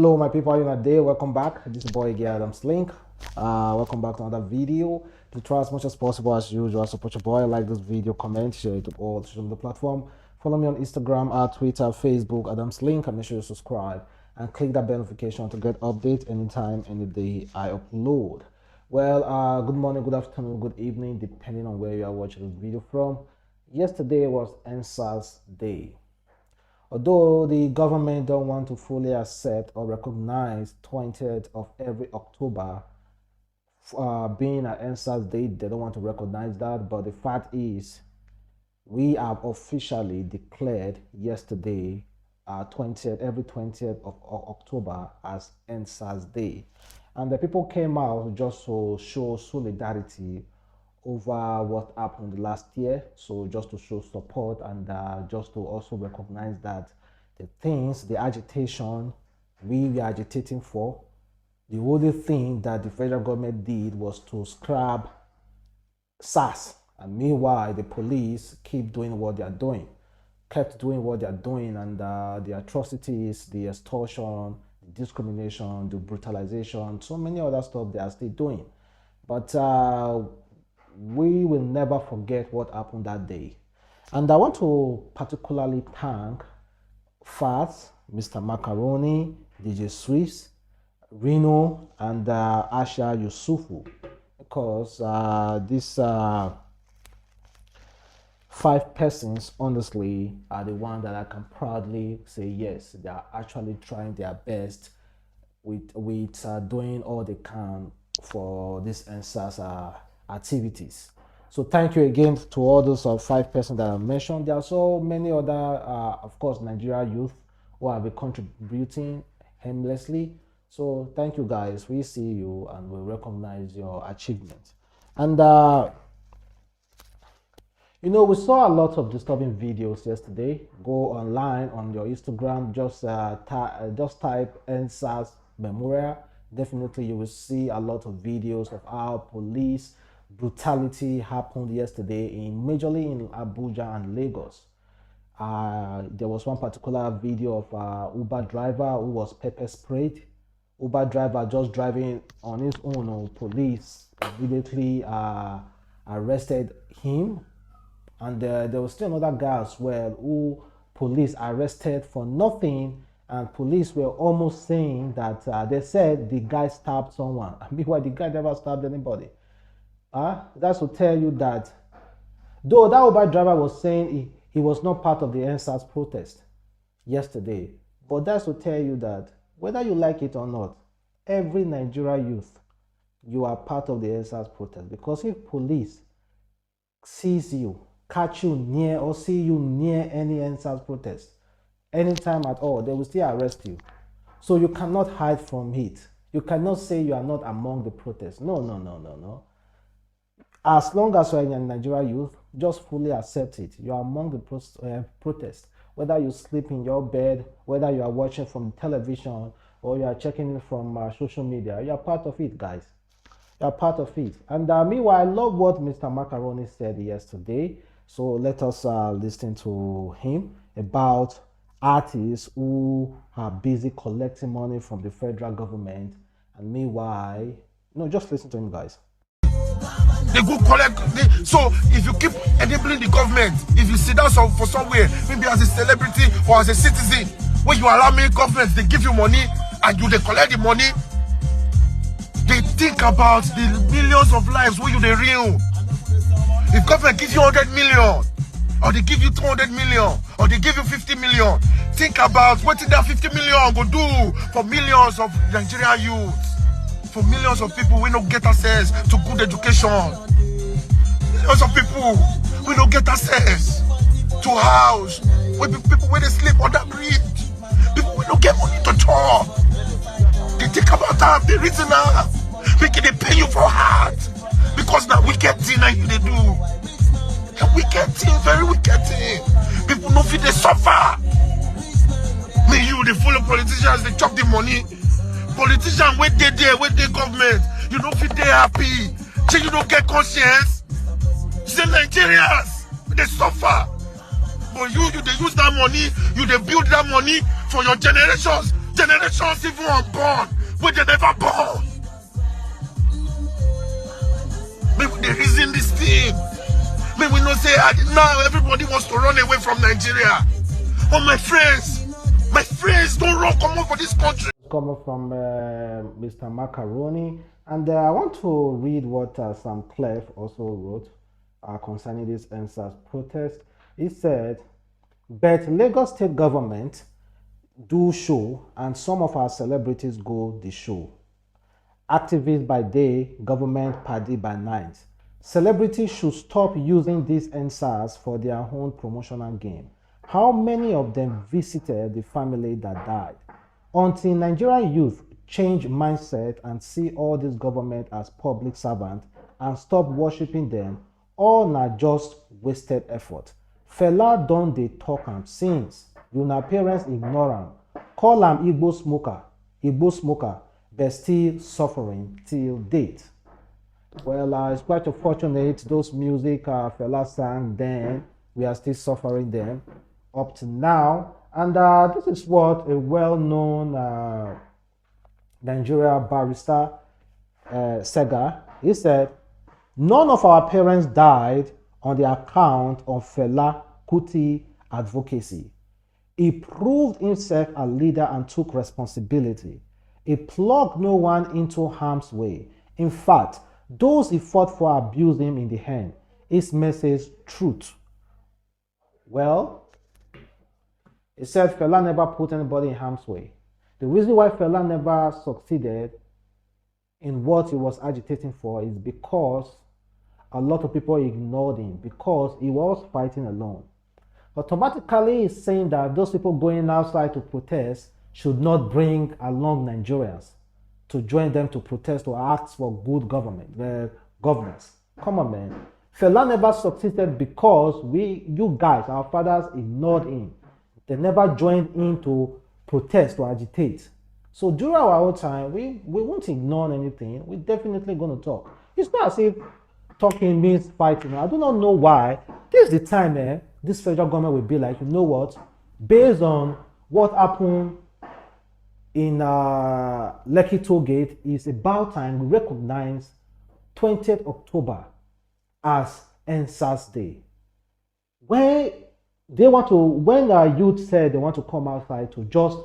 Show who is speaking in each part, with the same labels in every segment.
Speaker 1: Hello my people, how you day? Welcome back. This is boy again, adamslinkmedia. Welcome back to another video. To try as much as possible as usual, support your boy, like this video, comment, share it to all social media platform. Follow me on Instagram, Twitter, Facebook, adamslinkmedia, and make sure you subscribe and click that bell notification to get updates anytime, any day I upload. Well, good morning, good afternoon, good evening, depending on where you are watching this video from. Yesterday was Endsars Day. Although the government don't want to fully accept or recognize 20th of every October being an Endsars Day, they don't want to recognize that. But the fact is, we have officially declared yesterday, every 20th of October as Endsars Day, and the people came out just to show solidarity over what happened last year. So just to show support and just to also recognize that the agitation we were agitating for, the only thing that the federal government did was to scrap SARS, and meanwhile the police kept doing what they are doing, and the atrocities, the extortion, the discrimination, the brutalization, so many other stuff they are still doing. But we will never forget what happened that day. And I want to particularly thank FALZ, Mr. Macaroni, DJ Swiss, Reno, and Asha Yusufu, because these 5 persons, honestly, are the ones that I can proudly say, yes, they are actually trying their best with doing all they can for this Endsars activities. So thank you again to all those 5 persons that I mentioned. There are so many other, of course, Nigeria youth who have been contributing aimlessly. So thank you guys. We see you and we recognize your achievements. And you know, we saw a lot of disturbing videos yesterday. Go online on your Instagram, just type Endsars Memorial. Definitely you will see a lot of videos of how police brutality happened yesterday, majorly in Abuja and Lagos. There was one particular video of Uber driver who was pepper sprayed. Uber driver just driving on his own, police immediately arrested him. And there was still another guy as well who police arrested for nothing, and police were almost saying that they said the guy stabbed someone. Meanwhile, the guy never stabbed anybody. That's to tell you that though that Uber driver was saying he was not part of the Endsars protest yesterday, but that's to tell you that whether you like it or not, every Nigeria youth, you are part of the Endsars protest. Because if police sees you, catch you near or see you near any Endsars protest, anytime at all, they will still arrest you. So you cannot hide from it. You cannot say you are not among the protests. No. As long as you are in a Nigeria youth, just fully accept it. You are among the protests. Whether you sleep in your bed, whether you are watching from television, or you are checking it from social media, you are part of it, guys. You are part of it. And meanwhile, I love what Mr. Macaroni said yesterday. So let us listen to him about artists who are busy collecting money from the federal government. And meanwhile, no, just listen to him, guys.
Speaker 2: They go collect. So if you keep enabling the government, if you sit down for somewhere, maybe as a celebrity or as a citizen, when you allow many governments, they give you money and they collect the money, they think about the millions of lives where you they real. If government gives you 100 million, or they give you 200 million, or they give you 50 million, think about what that 50 million go do for millions of Nigerian youths. For millions of people we don't get access to good education. Millions of people we don't get access to house. People where they sleep on that bridge. People we don't get money to talk. They think about that, they reason that. Making they pay you for heart. Because now wicked thing that you they do. A wicked thing, very wicked thing. People no feel they suffer. Me you they follow politicians, they chop the money. Politicians, when they there, when they government, you don't feel they happy. So you don't get conscience. The Nigerians, they suffer. But you they use that money, you they build that money for your generations. Generations even unborn, where they never born. Maybe they reason this thing. Maybe we not say now everybody wants to run away from Nigeria. Oh, my friends, don't run, come on for this country.
Speaker 1: Coming from Mr. Macaroni, and I want to read what Sam Clef also wrote concerning this Endsars protest. He said, but Lagos state government do show and some of our celebrities go the show. Activists by day, government party by night. Celebrities should stop using these Endsars for their own promotional game. How many of them visited the family that died? Until Nigerian youth change mindset and see all this government as public servants and stop worshipping them, all not just wasted effort. Fella don dey talk am since. Una parents ignore am. Call am Igbo smoker, but still suffering till date. Well, it's quite unfortunate. Those music Fella sang then, we are still suffering them up to now. And this is what a well-known Nigeria barrister, Sega, he said, none of our parents died on the account of Fela Kuti advocacy. He proved himself a leader and took responsibility. He plugged no one into harm's way. In fact, those he fought for abused him in the end. His message, truth. Well, he said Fela never put anybody in harm's way. The reason why Fela never succeeded in what he was agitating for is because a lot of people ignored him, because he was fighting alone. Automatically, he's saying that those people going outside to protest should not bring along Nigerians to join them to protest or ask for good governance. Come on, man. Fela never succeeded because you guys, our fathers, ignored him. They never joined in to protest or agitate. So during our own time, we won't ignore anything. We're definitely going to talk. It's not as if talking means fighting. I do not know why. This is the time, this federal government will be like, you know what? Based on what happened in Lekki Toll Gate, it's about time we recognize 20th October as Endsars Day. When our youth said they want to come outside to just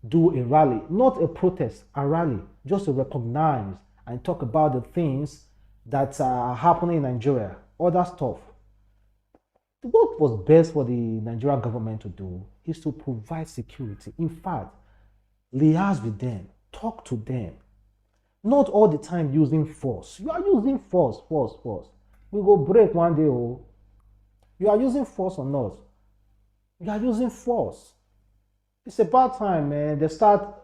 Speaker 1: do a rally, not a protest, a rally, just to recognize and talk about the things that are happening in Nigeria, other stuff. What was best for the Nigerian government to do is to provide security. In fact, liaise with them, talk to them. Not all the time using force. You are using force. We will break one day. Oh. You are using force or not? You are using force. It's about time, man. They start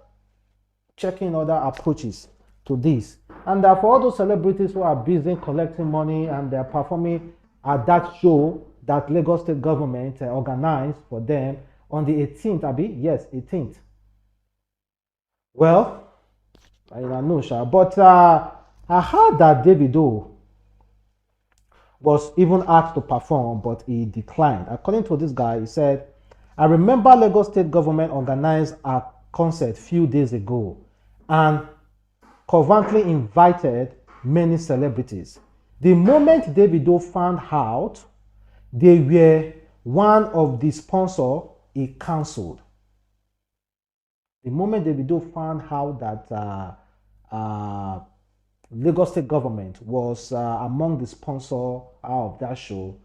Speaker 1: checking other approaches to this. And for all those celebrities who are busy collecting money and they're performing at that show that Lagos State government organized for them on the 18th, Abi? Yes, 18th. Well, I don't know, Sha. But I heard that DAVIDO was even asked to perform, but he declined. According to this guy, he said, I remember Lagos State government organized a concert few days ago and covertly invited many celebrities. The moment DAVIDO found out they were one of the sponsors, he cancelled. The moment DAVIDO found out that Lagos State government was among the sponsors of that show,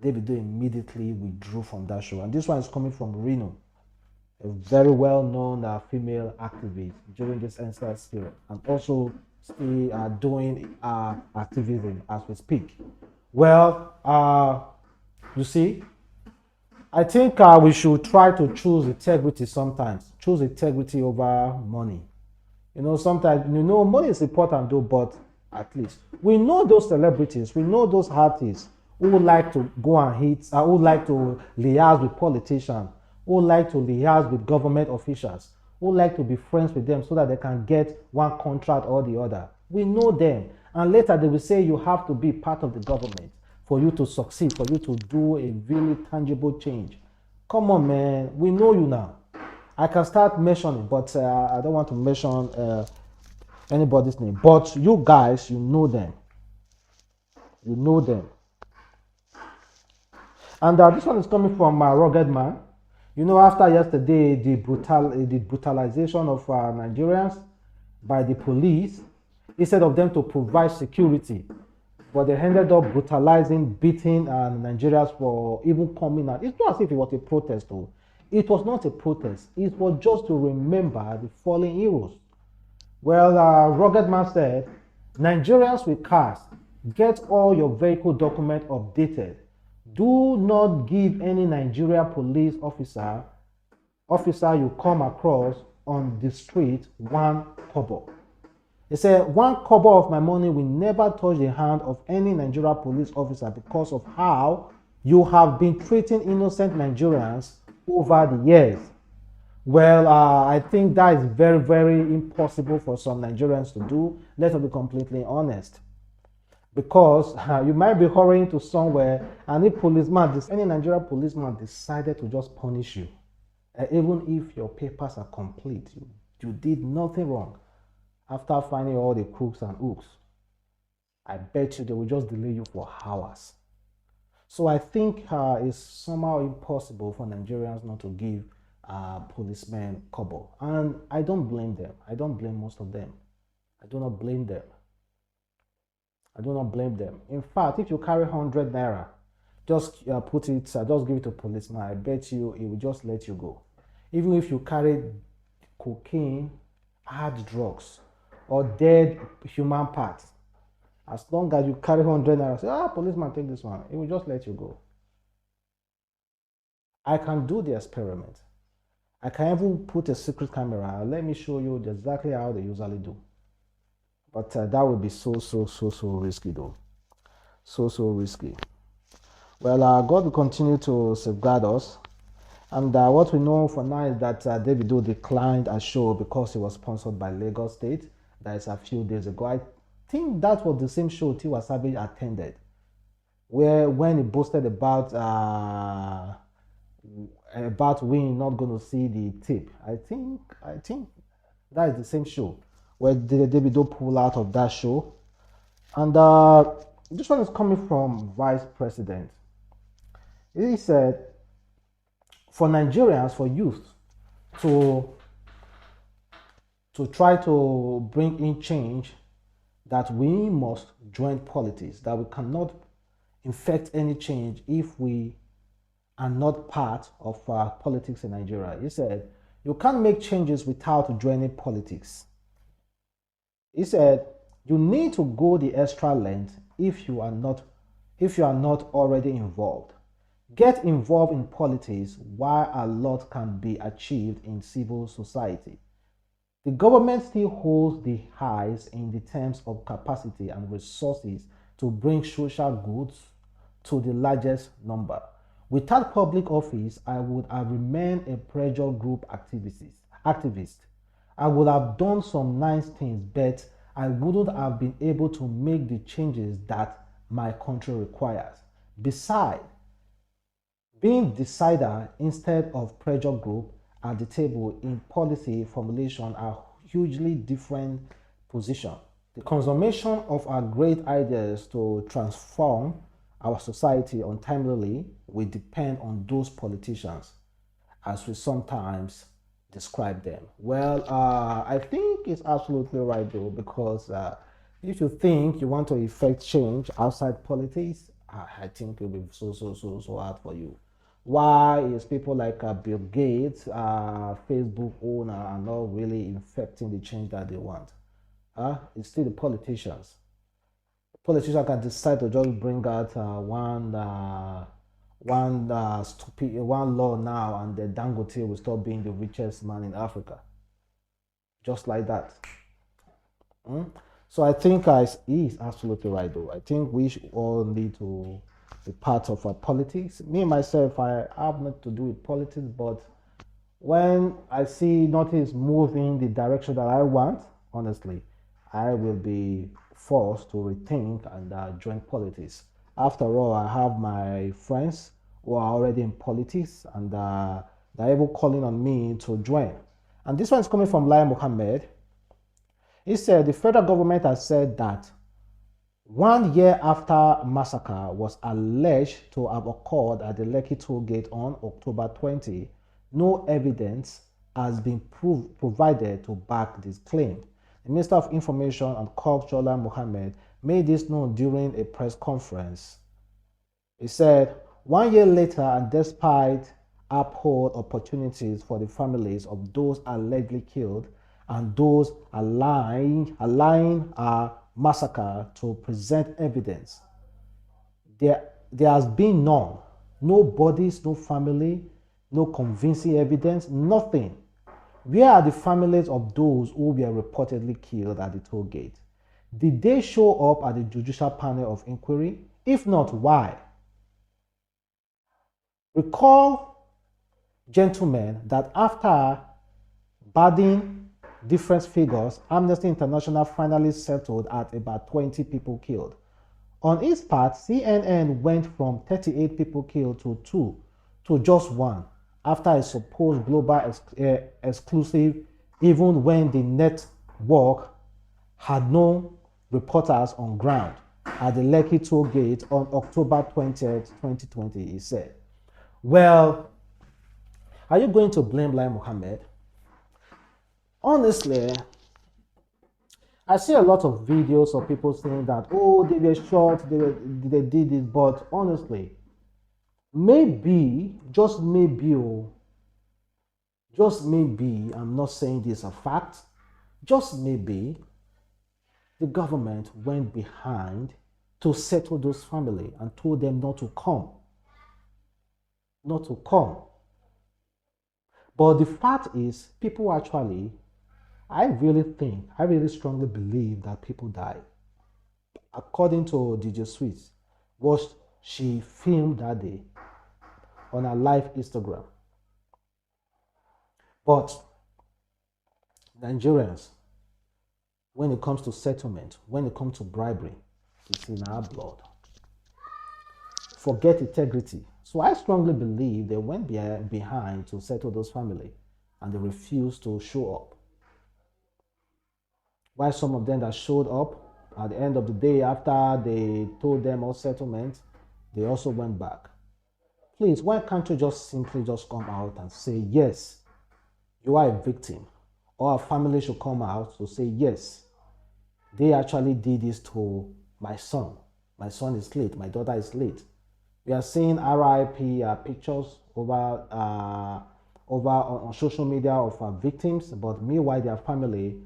Speaker 1: DAVIDO immediately withdrew from that show. And this one is coming from Reno, a very well-known female activist during this Endsars period, and also still doing activism as we speak. Well, you see, I think we should try to choose integrity sometimes. Choose integrity over money. You know, sometimes, money is important though, but at least we know those celebrities, we know those artists who would like to go and hit, who would like to liaise with politicians, who would like to liaise with government officials, who would like to be friends with them so that they can get one contract or the other. We know them. And later they will say you have to be part of the government for you to succeed, for you to do a really tangible change. Come on, man. We know you now. I can start mentioning, but I don't want to mention anybody's name. But you guys, you know them. You know them. And this one is coming from Rugged Man. You know, after yesterday, the brutalization of Nigerians by the police, instead of them to provide security, but they ended up brutalizing, beating Nigerians for even coming out. It's not as if it was a protest, though. It was not a protest. It was just to remember the fallen heroes. Well, Rugged Man said, Nigerians with cars, get all your vehicle document updated. Do not give any Nigeria police officer you come across on the street 1 kobo. He said, 1 kobo of my money will never touch the hand of any Nigeria police officer because of how you have been treating innocent Nigerians over the years. Well, I think that is very, very impossible for some Nigerians to do. Let's be completely honest. Because you might be hurrying to somewhere and any Nigerian policeman decided to just punish you. Even if your papers are complete, you did nothing wrong. After finding all the crooks and hooks, I bet you they will just delay you for hours. So I think it's somehow impossible for Nigerians not to give policemen kobo. And I don't blame them. I don't blame most of them. I do not blame them. I do not blame them. In fact, if you carry 100 naira, just put it, just give it to a policeman. I bet you he will just let you go. Even if you carry cocaine, hard drugs, or dead human parts, as long as you carry 100 naira, say, policeman, take this one. He will just let you go. I can do the experiment. I can even put a secret camera. Let me show you exactly how they usually do. But that would be so risky, though. So risky. Well, God will continue to safeguard us. And what we know for now is that DAVIDO declined a show because it was sponsored by Lagos State. That is a few days ago. I think that was the same show Tiwa Savage attended, where when he boasted about we not going to see the tape. I think that is the same show where DAVIDO pulled out of that show. And this one is coming from Vice President. He said, for Nigerians, for youth to try to bring in change, that we must join politics, that we cannot effect any change if we are not part of politics in Nigeria. He said, you can't make changes without joining politics. He said, you need to go the extra length if you are not already involved. Get involved in politics while a lot can be achieved in civil society. The government still holds the highest in the terms of capacity and resources to bring social goods to the largest number. Without public office, I would have remained a pressure group activist. I would have done some nice things, but I wouldn't have been able to make the changes that my country requires. Besides, being decider instead of pressure group at the table in policy formulation are hugely different positions. The consummation of our great ideas to transform our society untimely will depend on those politicians, as we sometimes describe them. Well, I think it's absolutely right, though, because if you think you want to effect change outside politics, I think it will be so hard for you. Why is people like Bill Gates, Facebook owner, are not really effecting the change that they want? It's still the politicians. Politicians can decide to just bring out one law now, and the Dangote will stop being the richest man in Africa, just like that. So I think he is absolutely right, though. I think we should all need to be part of our politics. Me myself, I have not to do with politics, but when I see nothing moving the direction that I want, honestly, I will be forced to rethink and join politics. After all, I have my friends who are already in politics, and They're even calling on me to join. And this one is coming from Lai Mohammed. He said the federal government has said that 1 year after massacre was alleged to have occurred at the Lekki toll gate on October 20, no evidence has been provided to back this claim. The Minister of Information and Culture, Lai Mohammed, made this known during a press conference. He said, 1 year later, and despite uphold opportunities for the families of those allegedly killed and those allying a massacre to present evidence, there has been none. No bodies, no family, no convincing evidence, nothing. Where are the families of those who were reportedly killed at the toll gate? Did they show up at the judicial panel of inquiry? If not, why? Recall, gentlemen, that after bathing different figures, Amnesty International finally settled at about 20 people killed. On its part, CNN went from 38 people killed to 2 to just 1 after a supposed global exclusive, even when the network had no reporters on ground at the Lekki toll gate on October 20th, 2020, he said. Well, are you going to blame Lai Mohammed? Honestly, I see a lot of videos of people saying that, oh, they were shot, they did it, but honestly, maybe, just maybe, I'm not saying this a fact, just maybe, the government went behind to settle those families and told them not to come. Not to come. But the fact is, people actually, I really strongly believe that people died. According to DJ Sweet, what she filmed that day on her live Instagram. But Nigerians, when it comes to settlement, when it comes to bribery, it's in our blood. Forget integrity. So I strongly believe they went behind to settle those families and they refused to show up. Why some of them that showed up at the end of the day after they told them all settlement, they also went back. Please, why can't you just simply just come out and say, yes, you are a victim, or a family should come out to say, yes, they actually did this to my son. My son is late, my daughter is late. We are seeing RIP pictures over on social media of victims, but meanwhile their family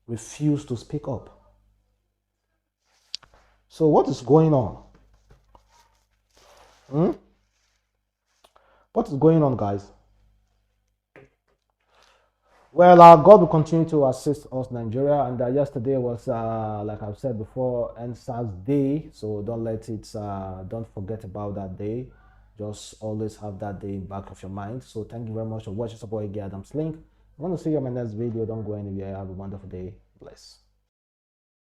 Speaker 1: refuse to speak up. So what is going on? What is going on, guys? Well, God will continue to assist us, Nigeria. And yesterday was, like I've said before, Endsars Day. So don't forget about that day. Just always have that day in the back of your mind. So thank you very much for watching. Support again, Adam's Link. I want to see you on my next video. Don't go anywhere. Have a wonderful day. Bless.